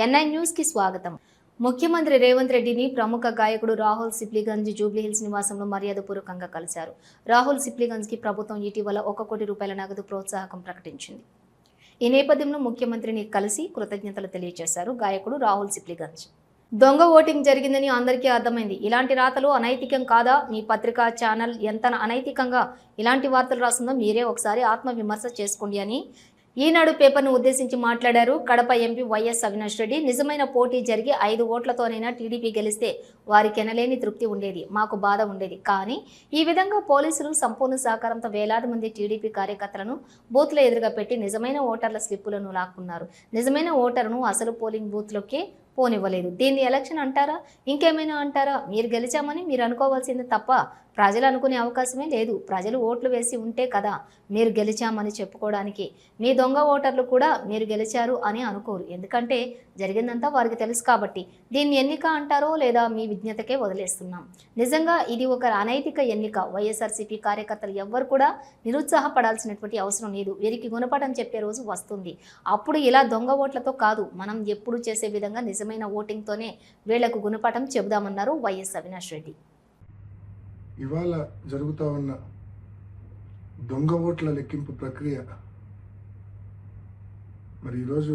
NI news కి స్వాగతం. ముఖ్యమంత్రి రేవంత్ రెడ్డిని ప్రముఖ గాయకుడు రాహుల్ సిప్లిగంజ్ జూబ్లీహిల్స్ నివాసంలో మర్యాదపూర్వకంగా కలిశారు. రాహుల్ సిప్లిగంజ్ కి ప్రభుత్వం ఇటీవల 1 కోటి రూపాయల నగదు ప్రోత్సాహకం ప్రకటించింది. ఈ నేపథ్యంలో ముఖ్యమంత్రిని కలిసి కృతజ్ఞతలు తెలియజేశారు గాయకుడు రాహుల్ సిప్లిగంజ్. దొంగ ఓటింగ్ జరిగిందని అందరికీ అర్థమైంది. ఇలాంటి రాతలు అనైతికం కాదా? మీ పత్రికా ఛానల్ ఎంత అనైతికంగా ఇలాంటి వార్తలు రాస్తుందో మీరే ఒకసారి ఆత్మవిమర్శ చేసుకోండి అని ఈనాడు పేపర్ను ఉద్దేశించి మాట్లాడారు. కడప ఎంపీ వైఎస్ అవినాష్ రెడ్డి నిజమైన పోటీ జరిగి 5 ఓట్లతోనైనా టీడీపీ గెలిస్తే వారికి ఎనలేని తృప్తి ఉండేది, మాకు బాధ ఉండేది. కానీ ఈ విధంగా పోలీసులు సంపూర్ణ సహకారంతో వేలాది మంది టీడీపీ కార్యకర్తలను బూత్ల ఎదురుగా పెట్టి నిజమైన ఓటర్ల స్లిప్పులను లాక్కున్నారు. నిజమైన ఓటరును అసలు పోలింగ్ బూత్లోకి పోనివ్వలేదు. దీన్ని ఎలక్షన్ అంటారా, ఇంకేమైనా అంటారా? మీరు గెలిచామని మీరు అనుకోవాల్సింది తప్ప ప్రజలు అనుకునే అవకాశమే లేదు. ప్రజలు ఓట్లు వేసి ఉంటే కదా మీరు గెలిచామని చెప్పుకోవడానికి. మీ దొంగ ఓటర్లు కూడా మీరు గెలిచారు అని అనుకోరు, ఎందుకంటే జరిగిందంతా వారికి తెలుసు కాబట్టి. దీన్ని ఎన్నిక అంటారో లేదా మీ విజ్ఞతకే వదిలేస్తున్నాం. నిజంగా ఇది ఒక అనైతిక ఎన్నిక. వైఎస్ఆర్సీపీ కార్యకర్తలు ఎవ్వరు కూడా నిరుత్సాహపడాల్సినటువంటి అవసరం లేదు. వీరికి గుణపాఠం చెప్పే రోజు వస్తుంది. అప్పుడు ఇలా దొంగ ఓట్లతో కాదు, మనం ఎప్పుడు చేసే విధంగా నిజమైన ఓటింగ్తోనే వీళ్లకు గుణపాఠం చెబుదామన్నారు వైఎస్ అవినాష్ రెడ్డి. ఇవాళ జరుగుతూ ఉన్న దొంగ ఓట్ల లెక్కింపు ప్రక్రియ మరి ఈరోజు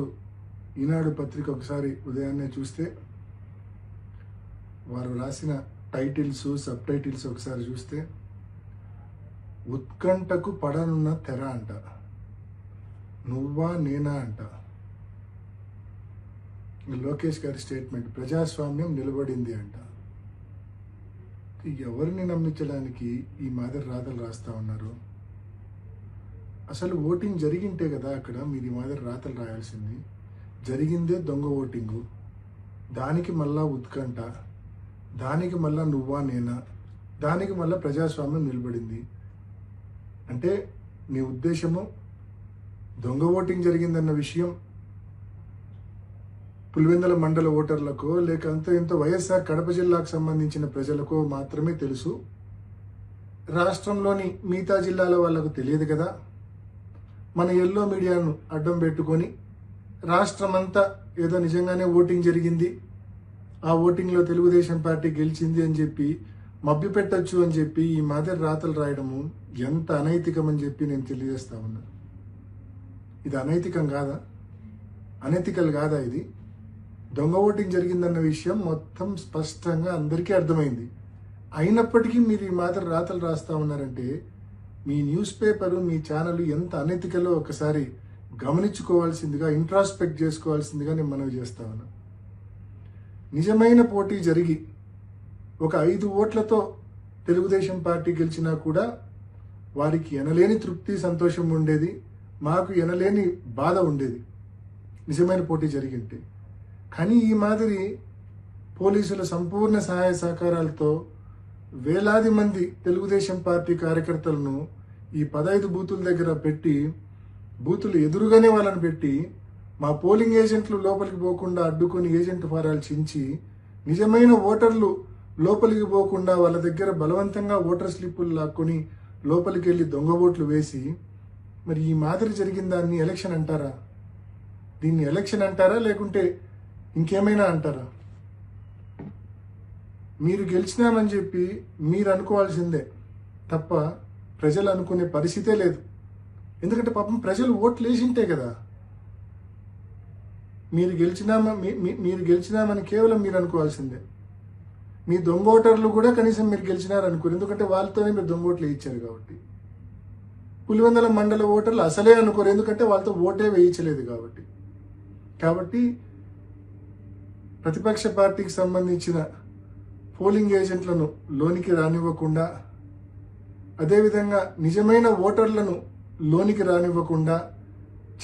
ఈనాడు పత్రిక ఒకసారి ఉదయాన్నే చూస్తే వారు రాసిన టైటిల్స్, సబ్ టైటిల్స్ ఒకసారి చూస్తే ఉత్కంఠకు పడనున్న తెర అంట, నువ్వా నేనా అంట. లోకేష్ గారి స్టేట్మెంట్, ప్రజాస్వామ్యం నిలబడింది అంట. ఎవరిని నమ్మించడానికి ఈ మాదిరి రాతలు రాస్తా ఉన్నారు? అసలు ఓటింగ్ జరిగింటే కదా అక్కడ మీరు ఈ మాదిరి రాతలు రాయాల్సింది. జరిగిందే దొంగ ఓటింగు, దానికి మళ్ళా ఉత్కంఠ, దానికి మళ్ళా నువ్వా నేనా, దానికి మళ్ళా ప్రజాస్వామ్యం నిలబడింది అంటే మీ ఉద్దేశము దొంగ ఓటింగ్ జరిగిందన్న విషయం పులివెందుల మండల ఓటర్లకు లేక అంత ఇంత వైఎస్ఆర్ కడప జిల్లాకు సంబంధించిన ప్రజలకు మాత్రమే తెలుసు, రాష్ట్రంలోని మిగతా జిల్లాల వాళ్ళకు తెలియదు కదా. మన ఎల్లో మీడియాను అడ్డం పెట్టుకొని రాష్ట్రమంతా ఏదో నిజంగానే ఓటింగ్ జరిగింది, ఆ ఓటింగ్లో తెలుగుదేశం పార్టీ గెలిచింది అని చెప్పి మభ్యపెట్టచ్చు అని చెప్పి ఈ మాదిరి రాతలు రాయడము ఎంత అనైతికం అని చెప్పి నేను తెలియజేస్తా ఉన్నా. ఇది అనైతికం కాదా? అనైతికల్ కాదా? ఇది దొంగ ఓటింగ్ జరిగిందన్న విషయం మొత్తం స్పష్టంగా అందరికీ అర్థమైంది. అయినప్పటికీ మీరు ఈ మాదిరి రాతలు రాస్తా ఉన్నారంటే మీ న్యూస్ పేపరు, మీ ఛానల్ ఎంత అనైతికలో ఒకసారి గమనించుకోవాల్సిందిగా, ఇంట్రాస్పెక్ట్ చేసుకోవాల్సిందిగా నేను మనవి చేస్తా ఉన్నా. నిజమైన పోటీ జరిగి ఒక 5 ఓట్లతో తెలుగుదేశం పార్టీ గెలిచినా కూడా వారికి ఎనలేని తృప్తి, సంతోషం ఉండేది, మాకు ఎనలేని బాధ ఉండేది నిజమైన పోటీ జరిగింటే. కానీ ఈ మాదిరి పోలీసుల సంపూర్ణ సహాయ సహకారాలతో వేలాది మంది తెలుగుదేశం పార్టీ కార్యకర్తలను ఈ 15 బూతుల దగ్గర పెట్టి, బూతులు ఎదురుగానే వాళ్ళని పెట్టి, మా పోలింగ్ ఏజెంట్లు లోపలికి పోకుండా అడ్డుకొని ఏజెంట్ ఫారాలు చించి, నిజమైన ఓటర్లు లోపలికి పోకుండా వాళ్ళ దగ్గర బలవంతంగా ఓటర్ స్లిప్పులు లాక్కొని లోపలికి వెళ్ళి దొంగ ఓట్లు వేసి, మరి ఈ మాదిరి జరిగిన దాన్ని ఎలక్షన్ అంటారా? దీన్ని ఎలక్షన్ అంటారా లేకుంటే ఇంకేమైనా అంటారా? మీరు గెలిచినామని చెప్పి మీరు అనుకోవాల్సిందే తప్ప ప్రజలు అనుకునే పరిస్థితే లేదు. ఎందుకంటే పాపం ప్రజలు ఓట్లు వేసింటే కదా మీరు గెలిచినామని కేవలం మీరు అనుకోవాల్సిందే. మీ దొంగ ఓటర్లు కూడా కనీసం మీరు గెలిచినారనుకోరు, ఎందుకంటే వాళ్ళతోనే మీరు దొంగ ఓట్లు వేయించారు కాబట్టి. పులివెందుల మండల ఓటర్లు అసలే అనుకోరు, ఎందుకంటే వాళ్ళతో ఓటే వేయించలేదు కాబట్టి ప్రతిపక్ష పార్టీకి సంబంధించిన పోలింగ్ ఏజెంట్లను లోనికి రానివ్వకుండా, అదేవిధంగా నిజమైన ఓటర్లను లోనికి రానివ్వకుండా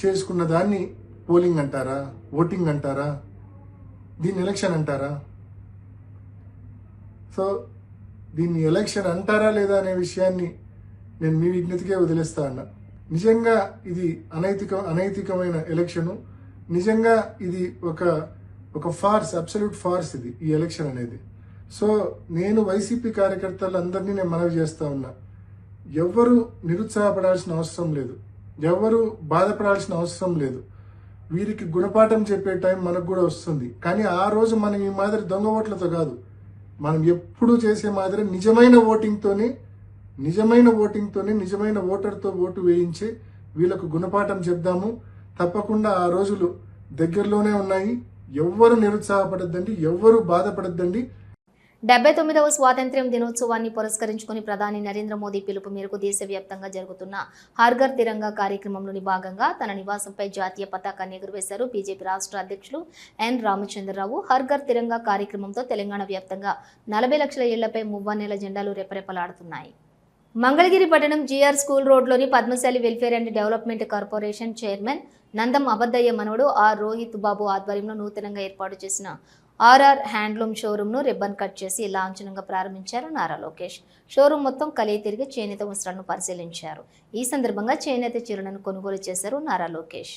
చేసుకున్న దాన్ని పోలింగ్ అంటారా, ఓటింగ్ అంటారా, దీన్ని ఎలక్షన్ అంటారా? సో దీన్ని ఎలక్షన్ అంటారా లేదా అనే విషయాన్ని నేను మీ విజ్ఞతకే వదిలేస్తా అన్నా. నిజంగా ఇది అనైతికమైన ఎలక్షను. నిజంగా ఇది ఒక ఫార్స్, అబ్సల్యూట్ ఫార్స్ ఇది ఈ ఎలక్షన్ అనేది. సో నేను వైసీపీ కార్యకర్తలందరినీ నేను మనవి చేస్తా ఉన్నా, ఎవ్వరూ నిరుత్సాహపడాల్సిన అవసరం లేదు, ఎవరు బాధపడాల్సిన అవసరం లేదు. వీరికి గుణపాఠం చెప్పే టైం మనకు కూడా వస్తుంది. కానీ ఆ రోజు మనం ఈ మాదిరి దొంగ ఓట్లతో కాదు, మనం ఎప్పుడూ చేసే మాదిరి నిజమైన ఓటింగ్తోని నిజమైన ఓటర్తో ఓటు వేయించి వీళ్ళకు గుణపాఠం చెప్దాము. తప్పకుండా ఆ రోజులు దగ్గరలోనే ఉన్నాయి. ఎవ్వరు నిరుత్సాహపడద్దండి, ఎవ్వరు బాధపడద్దండి. 79వ స్వాతంత్ర్యం దినోత్సవాన్ని పురస్కరించుకుని ప్రధాని నరేంద్ర మోదీ పిలుపు మేరకు దేశవ్యాప్తంగా జరుగుతున్న హర్ ఘర్ తిరంగా కార్యక్రమంలోని భాగంగా తన నివాసంపై జాతీయ పతాకాన్ని ఎగురవేశారు బీజేపీ రాష్ట్ర అధ్యక్షులు ఎన్ రామచంద్రరావు. హర్ ఘర్ తిరంగా కార్యక్రమంతో తెలంగాణ వ్యాప్తంగా 40 లక్షల ఇళ్లపై మువ్వన్నెల జెండాలు రెపరెపలాడుతున్నాయి. మంగళగిరి పట్టణం జీఆర్ స్కూల్ రోడ్లోని Padmashali welfare and development corporation chairman Nandam Abaddayya మనవడు ఆర్ రోహిత్ బాబు ఆధ్వర్యంలో నూతనంగా ఏర్పాటు చేసిన ఆర్ఆర్ హ్యాండ్లూమ్ షోరూమ్ను రిబ్బన్ కట్ చేసి లాంఛనంగా ప్రారంభించారు నారా లోకేష్. షోరూమ్ మొత్తం కలిగి తిరిగి చేనేత వస్త్రాలను పరిశీలించారు. ఈ సందర్భంగా చేనేత చీరలను కొనుగోలు చేశారు Nara Lokesh.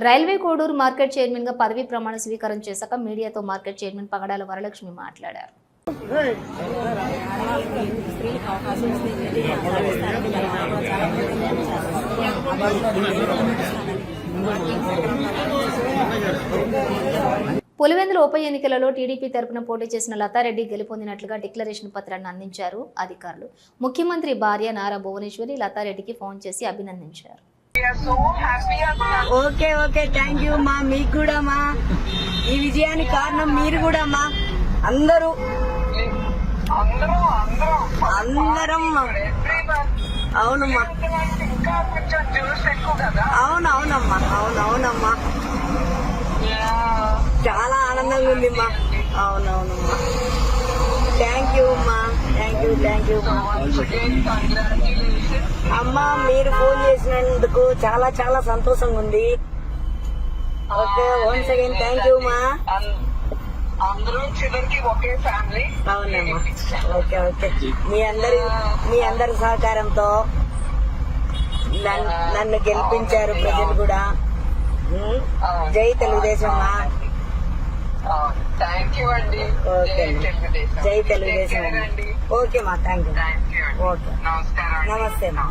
Railway Koduru market chairman గా పదవీ ప్రమాణ స్వీకారం చేశాక మీడియాతో మార్కెట్ చైర్మన్ పగడాల వరలక్ష్మి మాట్లాడారు. పులివెందుల ఉప ఎన్నికలలో టీడీపీ తరపున పోటీ చేసిన లతారెడ్డి గెలుపొందినట్లుగా డిక్లరేషన్ పత్రాన్ని అందించారు అధికారులు. ముఖ్యమంత్రి భార్య నారా భువనేశ్వరి లతారెడ్డికి ఫోన్ చేసి అభినందించారు. ఓకే ఓకే థ్యాంక్ యూ మా, మీకు కూడా మా, ఈ విజయానికి కారణం మీరు కూడా మా, అందరూ అందరం అవునమ్మా, అవునవునమ్మా, అవునవునమ్మా, చాలా ఆనందంగా ఉంది మా, అవునవునమ్మా, థ్యాంక్ యూ అమ్మా, థ్యాంక్ యూ మా. అమ్మా మీరు ఫోన్ చేసినందుకు చాలా చాలా సంతోషంగా ఉంది. Okay once again thank you మా. అందరూ చివరికి ఒకే ఫ్యామిలీ. అవునమ్మా, ఓకే ఓకే మీ అందరి సహకారంతో నన్ను గెలిపించారు ప్రజలు కూడా. జై తెలుగుదేశం మా. థ్యాంక్ యూ అండి. ఓకే జై తెలుగుదేశం. ఓకే మా, థ్యాంక్ యూ. ఓకే నమస్తే మా.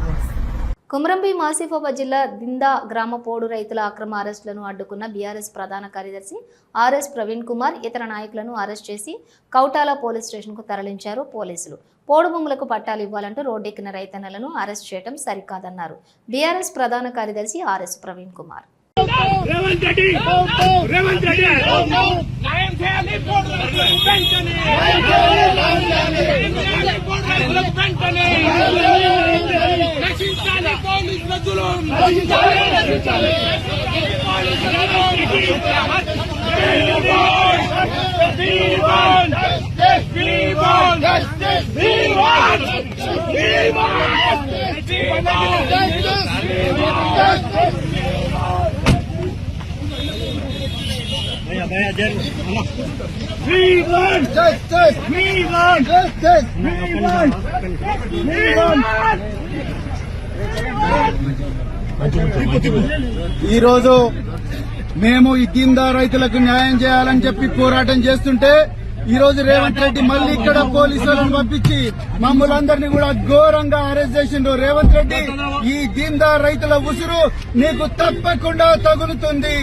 కుమ్రంభీం ఆసిఫాబాద్ జిల్లా దిందా గ్రామ పోడు రైతుల అక్రమ అరెస్టులను అడ్డుకున్న బీఆర్ఎస్ ప్రధాన కార్యదర్శి ఆర్ఎస్ ప్రవీణ్ కుమార్ ఇతర నాయకులను అరెస్ట్ చేసి కౌటాల పోలీస్ స్టేషన్కు తరలించారు పోలీసులు. పోడు భూములకు పట్టాలు ఇవ్వాలంటూ రోడ్డెక్కిన రైతన్నలను అరెస్ట్ చేయడం సరికాదన్నారు బీఆర్ఎస్ ప్రధాన కార్యదర్శి ఆర్ఎస్ ప్రవీణ్ కుమార్. రేవంత్ రెడ్డి న్యాయం చేయాలి, నశించాలి పోలీసుల జులుం, ఈరోజు మేము ఈ దీందా రైతులకు న్యాయం చేయాలని చెప్పి పోరాటం చేస్తుంటే ఈ రోజు రేవంత్ రెడ్డి మళ్ళీ ఇక్కడ పోలీసులను పంపించి మమ్మల్ందరినీ కూడా ఘోరంగా అరెస్ట్ చేసిండ్రు. రేవంత్ రెడ్డి ఈ దీందా రైతుల ఉసురు నీకు తప్పకుండా తగులుతుంది.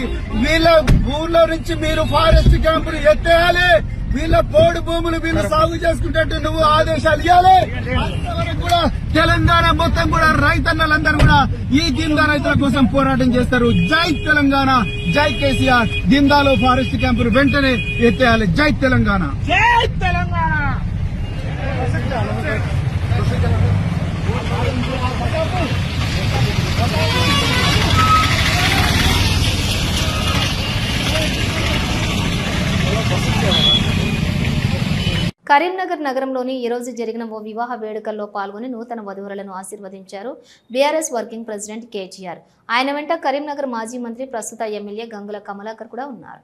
వీళ్ళ ఊర్లో నుంచి మీరు ఫారెస్ట్ క్యాంపులు ఎత్తేయాలి, వీళ్ళ పోడు భూములు వీళ్ళు సాగు చేసుకుంటే నువ్వు ఆదేశాలు ఇవ్వాలి. అంతవరకు కూడా తెలంగాణ మొత్తం కూడా రైతన్నలందరూ కూడా ఈ దిందా రైతుల కోసం పోరాటం చేస్తారు. జై తెలంగాణ, జై కేసీఆర్. దిందాలో ఫారెస్ట్ క్యాంపులు వెంటనే ఎత్తేయాలి. జై తెలంగాణ, జై తెలంగాణ. కరీంనగర్ నగరంలోని ఈ రోజు జరిగిన ఓ వివాహ వేడుకల్లో పాల్గొని నూతన వధువులను ఆశీర్వదించారు బీఆర్ఎస్ వర్కింగ్ ప్రెసిడెంట్ కేటీఆర్. ఆయన వెంట కరీంనగర్ మాజీ మంత్రి ప్రస్తుత ఎమ్మెల్యే గంగుల కమలాకర్ కూడా ఉన్నారు.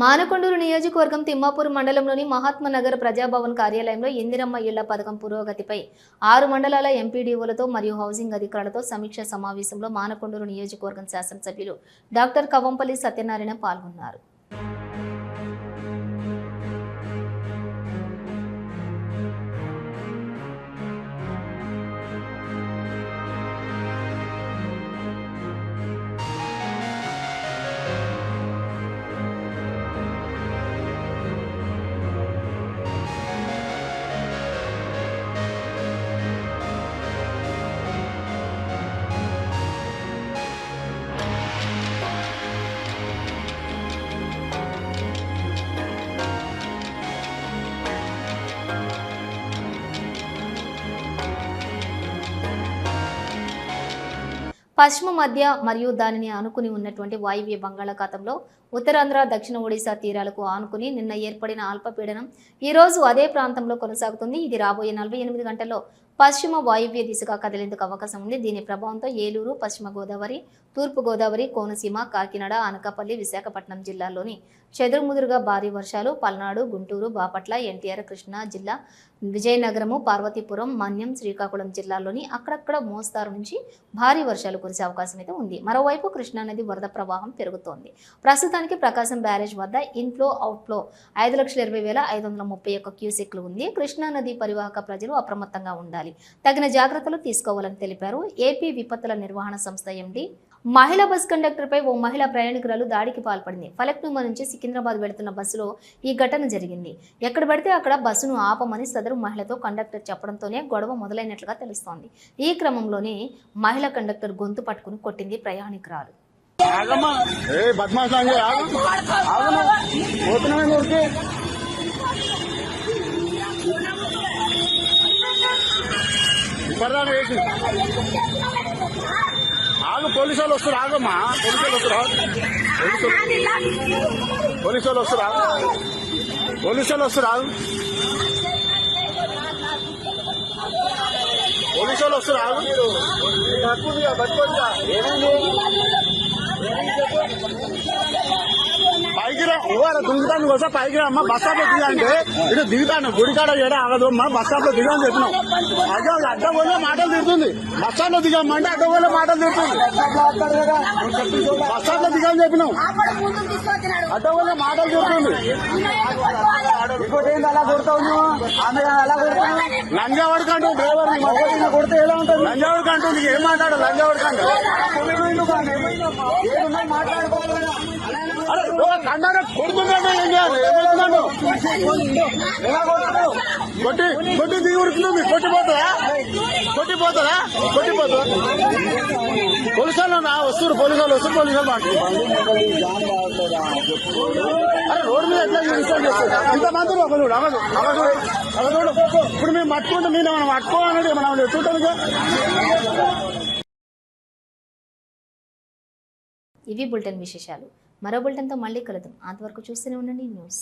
మానకొండూరు నియోజకవర్గం తిమ్మాపూర్ మండలంలోని మహాత్మా నగర్ ప్రజాభవన్ కార్యాలయంలో ఇందిరమ్మ ఇళ్ల పథకం పురోగతిపై 6 మండలాల ఎంపీడీఓలతో మరియు హౌసింగ్ అధికారులతో సమీక్ష సమావేశంలో మానకొండూరు నియోజకవర్గం శాసనసభ్యులు డాక్టర్ కవంపల్లి సత్యనారాయణ పాల్గొన్నారు. పశ్చిమ మధ్య మరియు దానిని ఆనుకుని ఉన్నటువంటి వాయువ్య బంగాళాఖాతంలో ఉత్తరాంధ్ర దక్షిణ ఒడిశా తీరాలకు ఆనుకుని నిన్న ఏర్పడిన అల్పపీడనం ఈ రోజు అదే ప్రాంతంలో కొనసాగుతుంది. ఇది రాబోయే 48 గంటల్లో పశ్చిమ వాయువ్య దిశగా కదిలేందుకు అవకాశం ఉంది. దీని ప్రభావంతో ఏలూరు, పశ్చిమ గోదావరి, తూర్పు గోదావరి, కోనసీమ, కాకినాడ, అనకాపల్లి, విశాఖపట్నం జిల్లాల్లోని చెదురుముదురుగా భారీ వర్షాలు, పల్నాడు, గుంటూరు, బాపట్ల, ఎన్టీఆర్, కృష్ణా జిల్లా, విజయనగరము, పార్వతీపురం, మన్యం, శ్రీకాకుళం జిల్లాల్లోని అక్కడక్కడ మోస్తారు నుంచి భారీ వర్షాలు కురిసే అవకాశం అయితే ఉంది. మరోవైపు కృష్ణానది వరద ప్రవాహం పెరుగుతోంది. ప్రస్తుతానికి ప్రకాశం బ్యారేజ్ వద్ద ఇన్ఫ్లో అవుట్ఫ్లో 5,20,531 క్యూసెక్లు ఉంది. కృష్ణానది పరివాహక ప్రజలు అప్రమత్తంగా ఉండాలి, తగిన జాగ్రత్తలు తీసుకోవాలని తెలిపారు. ఏపీ విపత్తుల నిర్వహణ సంస్థ ఎండీ. మహిళా బస్ కండక్టర్పై ఓ మహిళా ప్రయాణికురాలు దాడికి పాల్పడింది. ఫలక్నుమా నుంచి సికింద్రాబాద్ వెళుతున్న బస్సులో ఈ ఘటన జరిగింది. ఎక్కడ పడితే అక్కడ బస్సును ఆపమని సదరు మహిళతో కండక్టర్ చెప్పడంతోనే గొడవ మొదలైనట్లుగా తెలుస్తోంది. ఈ క్రమంలోనే మహిళా కండక్టర్ గొంతు పట్టుకుని కొట్టింది ప్రయాణికురాలు. పోలీసు వాళ్ళు వస్తారు, ఆగమ్మా. పోలీసు వాళ్ళు వస్తారు, పోలీసు వాళ్ళు వస్తారు, ఆగు. పోలీసు వాళ్ళు వస్తారు, ఆగు. పైకి రా, దిగుతాను కోసం పైకి రా అమ్మా. బస్ స్టాప్ లో దిగంటే ఇటు దిగుతాను, గుడికాడ ఏడా ఆగదు అమ్మా. బస్ స్టాప్ లో దిగని చెప్పినాం. అడ్డ పోలే మాటలు తిడుతుంది. బస్ స్టాప్ లో దిగమ్మంటే అడ్డ పోలే మాటలు తిడుతుంది. బస్ స్టాప్ లో దిగని చెప్పినాం, అడ్డ పోలే మాటలు తిడుతుంది. అలా కొడతావు లంజావాడికంటూ డ్రైవర్ కొడితే ఎలా ఉంటుంది? లంజావాడికంటూ నీకు ఏం మాట్లాడు? లంజావాడికంటూ అరే కండక్టర్ కొడుతున్నాడు, ఏం చేయాలి? ఏమవుతున్నాడు? కొట్టి కొట్టి దిగి ఉడుకుతుంది. కొట్టిపోతుందా? కొట్టిపోతుందా? కొట్టిపోతుందా? పోలీసు వాళ్ళు వస్తారు, పోలీసు వాళ్ళు వస్తారు, పోలీసు వాళ్ళు మాట్లాడుతున్నారు. అరే రోడ్డు మీద ఎట్లా ఇన్స్టాల్ చేస్తారు? ఇంతమంది ఒకరు అవదు అవదు అవదు. ఇప్పుడు మేము పట్టుకుంటే మీరు మనం పట్టుకోవాలంటే మనం ఎత్తుంటాం. ఇవి బులెటిన్ విశేషాలు. మరో బులెటిన్తో మళ్ళీ కలుద్దాం. అంతవరకు చూస్తూనే ఉండండి న్యూస్.